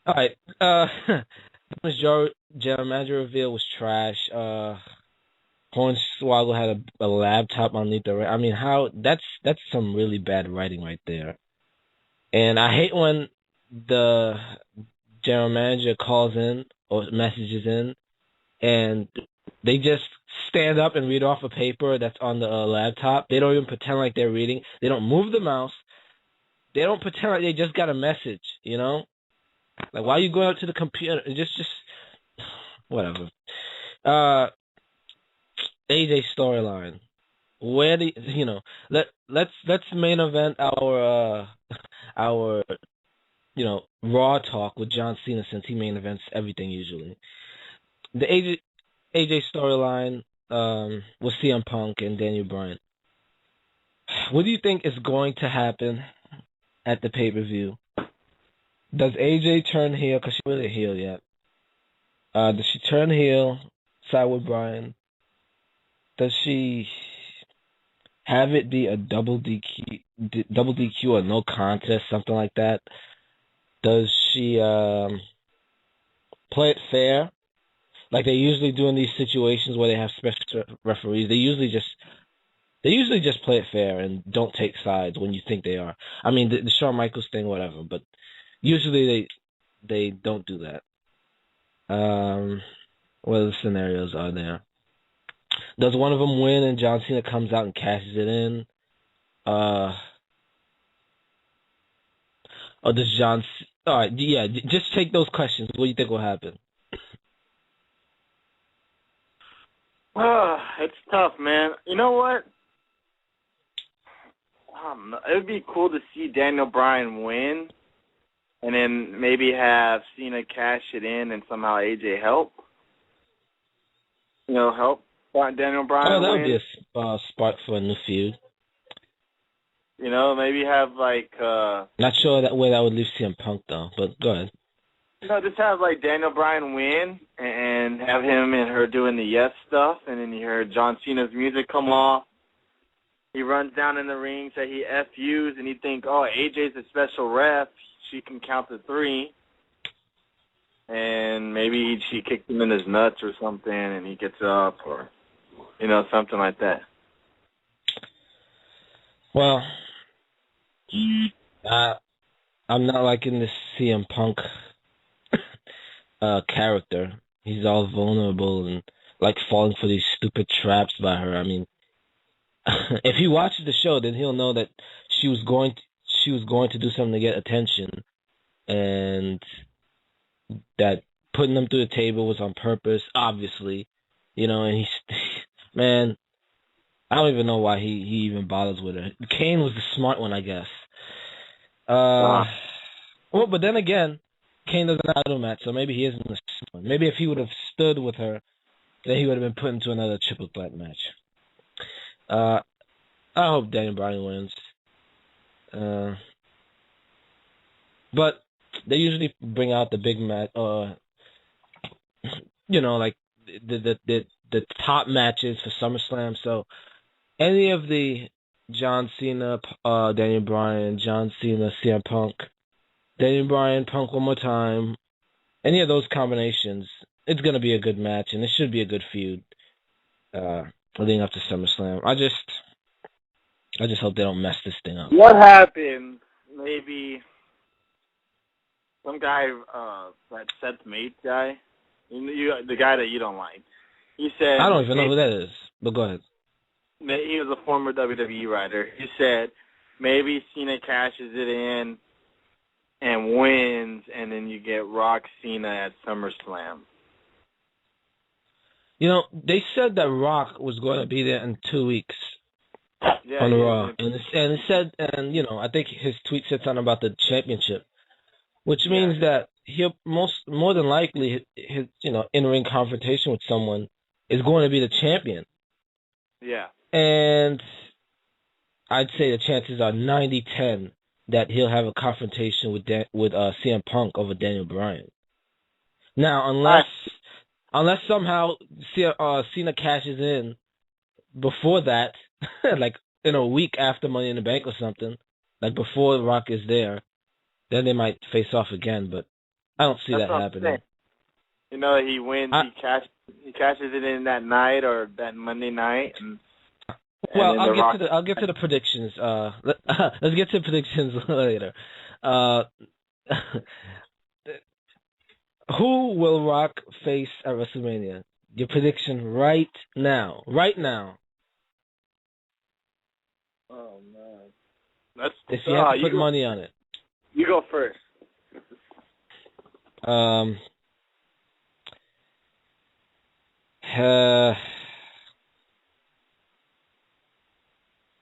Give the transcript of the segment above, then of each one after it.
All right. This general manager reveal was trash. Hornswoggle had a laptop underneath the. I mean, how that's some really bad writing right there. And I hate when the general manager calls in or messages in, and they just stand up and read off a paper that's on the laptop. They don't even pretend like they're reading. They don't move the mouse. They don't pretend like they just got a message. Like why are you going up to the computer? Just whatever. Uh, AJ storyline. Where do let's main event our Raw talk with John Cena since he main events everything usually. The AJ storyline with CM Punk and Daniel Bryan. What do you think is going to happen at the pay per view? Does AJ turn heel? Cause she's really a heel yet. Does she turn heel? Side with Bryan. Does she have it be a double DQ or no contest, something like that? Does she play it fair, like they usually do in these situations where they have special referees? They usually just play it fair and don't take sides when you think they are. I mean, the Shawn Michaels thing, whatever, but usually they don't do that. What other scenarios are there? Does one of them win and John Cena comes out and cashes it in? Uh, or does John? All right, yeah. Just take those questions. What do you think will happen? It's tough, man. You know what? It would be cool to see Daniel Bryan win, and then maybe have Cena cash it in and somehow AJ help. Help Daniel Oh, Bryan that would be win. a spark for a new feud. Maybe have Not sure that where that would leave CM Punk though, but go ahead. just have Daniel Bryan win and have him and her doing the yes stuff, and then you hear John Cena's music come off. He runs down in the ring, say he FUs, and you think, oh, AJ's a special ref. She can count to three. And maybe she kicked him in his nuts or something, and he gets up, or, something like that. Well, uh, I'm not liking this CM Punk character. He's all vulnerable and like falling for these stupid traps by her. I mean, if he watches the show, then he'll know that she was going to, she was going to do something to get attention, and that putting them through the table was on purpose, obviously. And he's man, I don't even know why he even bothers with her. Kane was the smart one, I guess. Uh, Ah. well, but then again, Kane doesn't have a title match, so maybe he isn't the smart one. Maybe if he would have stood with her, then he would have been put into another triple threat match. Uh, I hope Daniel Bryan wins. Uh, but they usually bring out the big match. Like the top matches for SummerSlam. So any of the John Cena, Daniel Bryan, John Cena, CM Punk, Daniel Bryan, Punk one more time. Any of those combinations, it's gonna be a good match, and it should be a good feud. Uh, Leading up to SummerSlam. I just hope they don't mess this thing up. What happened? Maybe some guy, that Seth Mate guy, the guy that you don't like. He said I don't even know who that is, but go ahead. he was a former WWE writer. He said maybe Cena cashes it in and wins, and then you get Rock Cena at SummerSlam. They said that Rock was going to be there in 2 weeks Yeah, on he the is Raw, gonna. and it said, and I think his tweet said something about the championship, which Yeah, means that he'll more than likely his in ring confrontation with someone is going to be the champion, yeah. and I'd say the chances are 90-10 that he'll have a confrontation with CM Punk over Daniel Bryan. Now, I unless somehow Cena cashes in before that, like in a week after Money in the Bank or something, like before Rock is there, then they might face off again. But I don't see That's that what I'm happening. saying. You know, he wins. He cashes it in that night or that Monday night. Well, I'll get to the predictions. Let's get to the predictions later. Who will Rock face at WrestleMania? Your prediction right now. Right now. Oh man, If you have to put money on it. You go first.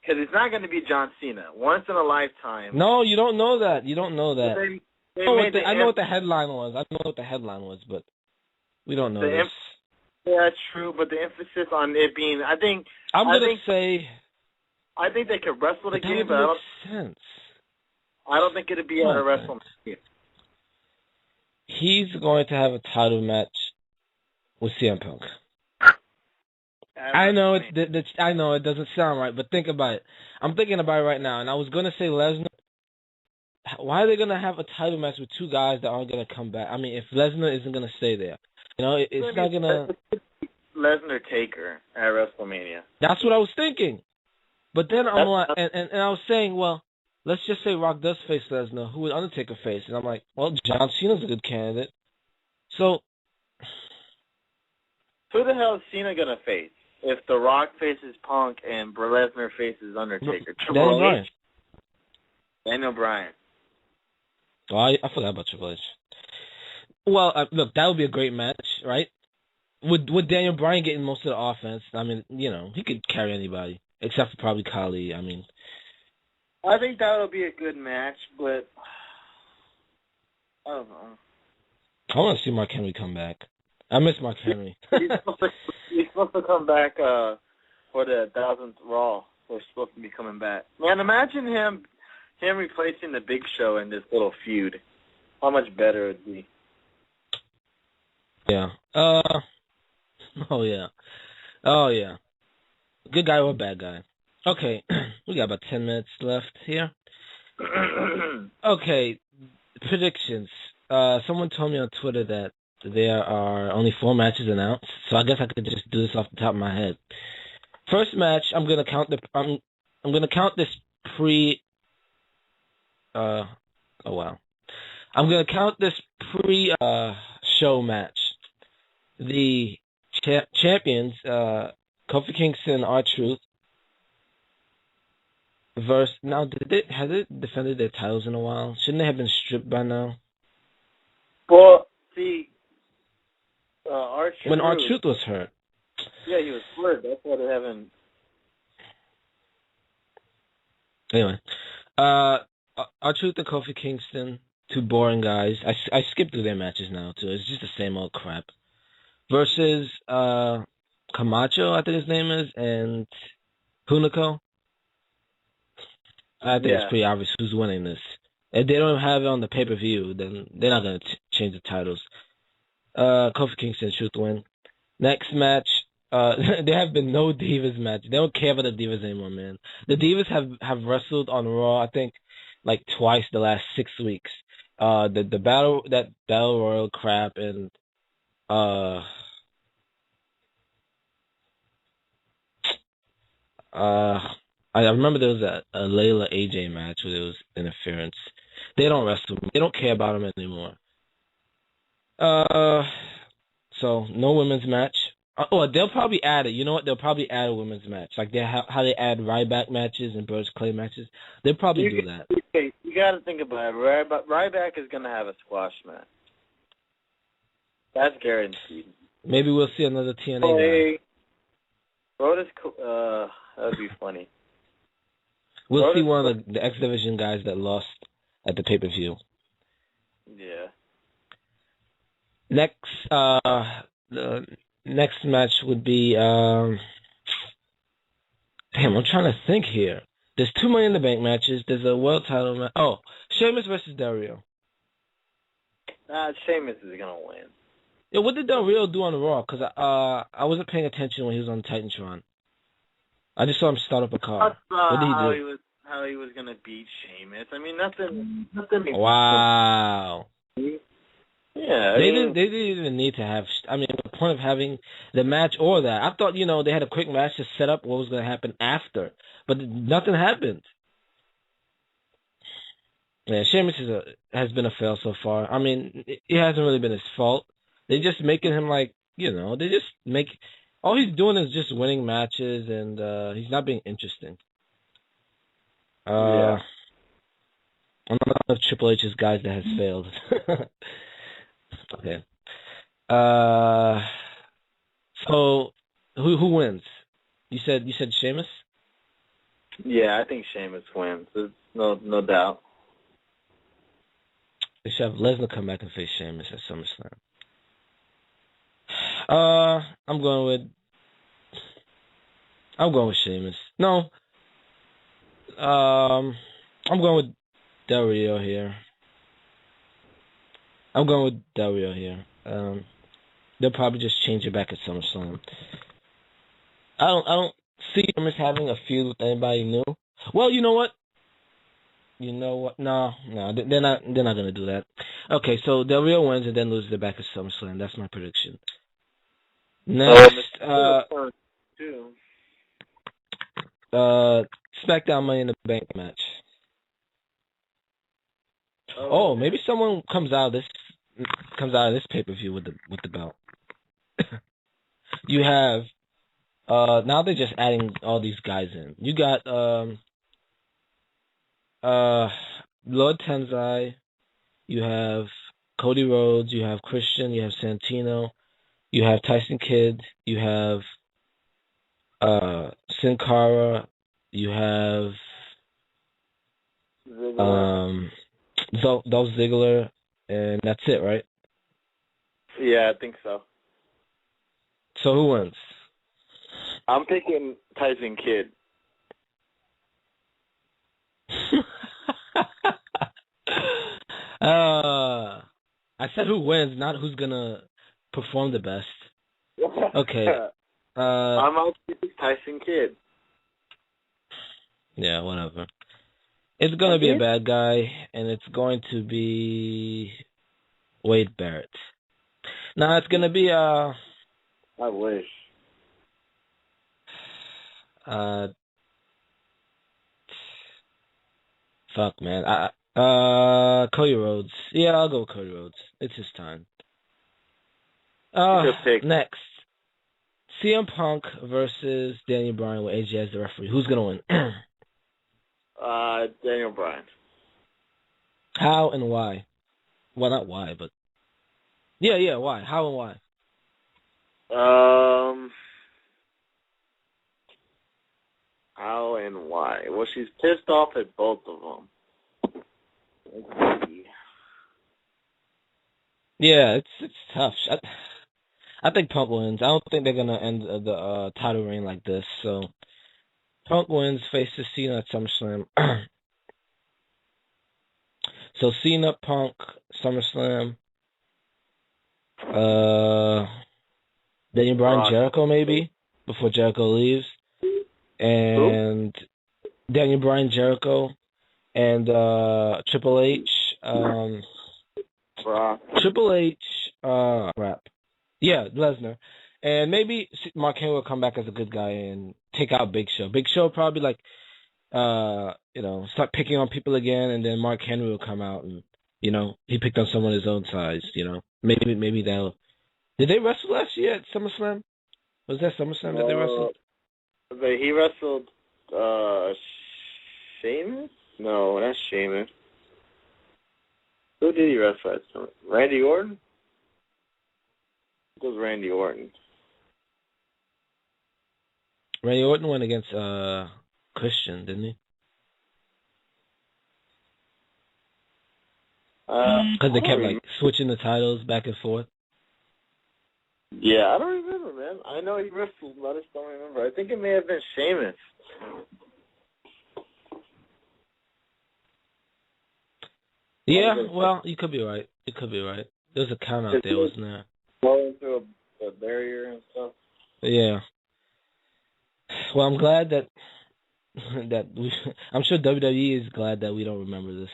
Because it's not going to be John Cena. Once in a lifetime. No, you don't know that. You don't know that. I know what the headline was. But we don't know this. Yeah, true. But the emphasis on it being, I think they could wrestle the game, but I don't make sense. I don't think it'd be at a WrestleMania. He's going to have a title match with CM Punk. I know it doesn't sound right, but think about it. I'm thinking about it right now, and I was gonna say Lesnar. Why are they gonna have a title match with two guys that aren't gonna come back? I mean, if Lesnar isn't gonna stay there, it's not gonna. Lesnar Taker at WrestleMania. That's what I was thinking, but then I'm like, and I was saying, well, let's just say Rock does face Lesnar, who would Undertaker face? And I'm like, well, John Cena's a good candidate. So, who the hell is Cena gonna face? If The Rock faces Punk and Lesnar faces Undertaker, Daniel Bryan. Oh, I forgot about Triple H. Well, look, that would be a great match, right? With Daniel Bryan getting most of the offense, I mean, he could carry anybody except for probably Khali. I mean, I think that would be a good match, but I don't know. I want to see Mark Henry come back. I miss Mark Henry. He's supposed to come back for the 1000th Raw. They're supposed to be coming back. Man, imagine him replacing the Big Show in this little feud. How much better it would be. Yeah. Oh yeah. Good guy or bad guy? Okay, we got about 10 minutes left here. Okay, predictions. Someone told me on Twitter that there are only 4 matches announced, so I guess I could just do this off the top of my head. First match, I'm gonna count this pre. I'm gonna count this pre-show match. The champions, Kofi Kingston and R-Truth, versus now. Have they defended their titles in a while? Shouldn't they have been stripped by now? Well, see. R-Truth. When R-Truth was hurt. Yeah, he was hurt. That's why they haven't. Anyway, R-Truth and Kofi Kingston, 2 boring guys. I skipped through their matches now too. It's just the same old crap. Versus Camacho, I think his name is, and Hunico. I think it's pretty obvious who's winning this. If they don't have it on the pay-per-view, then they're not going to change the titles. Kofi Kingston should win. Next match, there have been no Divas match. They don't care about the Divas anymore, man. The Divas have wrestled on Raw, I think, like twice the last 6 weeks. The battle royal crap and I remember there was a Layla AJ match where there was interference. They don't wrestle. They don't care about them anymore. So no women's match. They'll probably add it. You know what? They'll probably add a women's match, like how they add Ryback matches and Birds Clay matches. They'll probably do that. Okay, you got to think about it. Ryback is gonna have a squash match. That's guaranteed. Maybe we'll see another TNA guy. That'd be funny. We'll see one of the X Division guys that lost at the pay-per-view. Yeah. The next match would be damn, I'm trying to think here. There's 2 Money in the Bank matches. There's a world title match. Oh, Sheamus versus Del Rio. Sheamus is gonna win. Yeah, what did Del Rio do on the Raw? Because I wasn't paying attention when he was on Titantron. I just saw him start up a car. What did he do? How he was gonna beat Sheamus. I mean, nothing. Wow. Yeah, They didn't even need to have. I mean, the point of having the match or that, I thought they had a quick match to set up what was going to happen after, but nothing happened. Yeah, Sheamus has been a fail so far. I mean, it hasn't really been his fault. They're just making him they just make. All he's doing is just winning matches, and he's not being interesting. Yeah. I'm not one of Triple H's guys that has failed. Okay. So who wins? You said Sheamus? Yeah, I think Sheamus wins. There's no doubt. They should have Lesnar come back and face Sheamus at SummerSlam. I'm going with Sheamus. No. I'm going with Del Rio here. They'll probably just change it back at SummerSlam. I don't see Sheamus having a feud with anybody new. Well, you know what? No, they're not gonna do that. Okay, so Del Rio wins and then loses it back at SummerSlam. That's my prediction. Next, SmackDown Money in the Bank match. Oh, maybe someone comes out of this pay-per-view with the belt. You have now they're just adding all these guys in. You got Lord Tenzai, you have Cody Rhodes, you have Christian, you have Santino, you have Tyson Kidd, you have Sin Cara, you have Dolph Ziggler, and that's it, right? Yeah, I think so. So who wins? I'm picking Tyson Kidd. I said who wins, not who's gonna perform the best. Okay. I'm out to pick Tyson Kidd. Yeah, whatever. It's gonna be a bad guy, and it's going to be Wade Barrett. Now it's gonna be I wish. Fuck, man. Cody Rhodes. Yeah, I'll go with Cody Rhodes. It's his time. Next, CM Punk versus Daniel Bryan with AJ as the referee. Who's gonna win? Daniel Bryan. How and why? Well, not why, but yeah. Why? How and why? How and why? Well, she's pissed off at both of them. Let's see. Yeah, it's tough. I think Punk wins. I don't think they're gonna end the title reign like this. So Punk wins, faces Cena at SummerSlam. So Cena, Punk, SummerSlam. Daniel Bryan, Jericho maybe before Jericho leaves, and Daniel Bryan, Jericho, and Triple H. Triple H. Crap. Yeah, Lesnar, and maybe Mark Henry will come back as a good guy and take out Big Show. Big Show probably start picking on people again, and then Mark Henry will come out and he picked on someone his own size. Maybe that'll. Did they wrestle last year at SummerSlam? Was that SummerSlam that they wrestled? He wrestled Sheamus? No, that's Sheamus. Who did he wrestle at SummerSlam? Randy Orton? It was Randy Orton. Randy Orton went against Christian, didn't he? Because they kept switching the titles back and forth. Yeah, I don't remember, man. I know he wrestled, but I just don't remember. I think it may have been Sheamus. Yeah, well, you could be right. There's a count out there, wasn't there? Blowing through a barrier and stuff. Yeah. Well, I'm glad that I'm sure WWE is glad that we don't remember this.